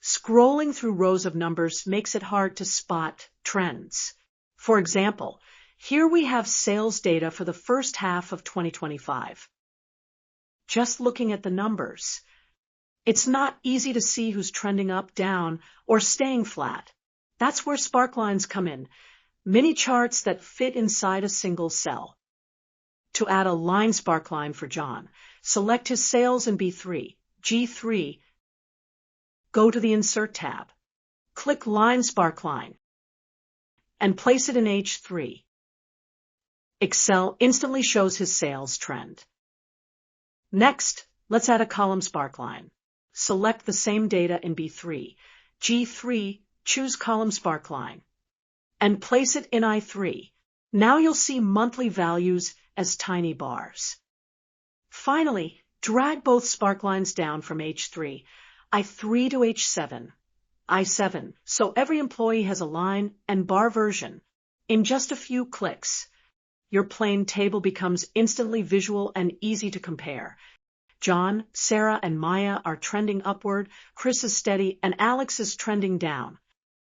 Scrolling through rows of numbers makes it hard to spot trends. For example, here we have sales data for the first half of 2025. Just looking at the numbers, it's not easy to see who's trending up, down, or staying flat. That's where Sparklines come in, mini charts that fit inside a single cell. To add a line sparkline for John, select his sales in B3, G3, go to the Insert tab, click Line Sparkline, and place it in H3. Excel instantly shows his sales trend. Next, let's add a column sparkline. Select the same data in B3, G3, choose column sparkline, and place it in I3. Now you'll see monthly values as tiny bars. Finally, drag both sparklines down from H3, I3 to H7, I7, so every employee has a line and bar version. In just a few clicks, your plain table becomes instantly visual and easy to compare. John, Sarah, and Maya are trending upward, Chris is steady, and Alex is trending down.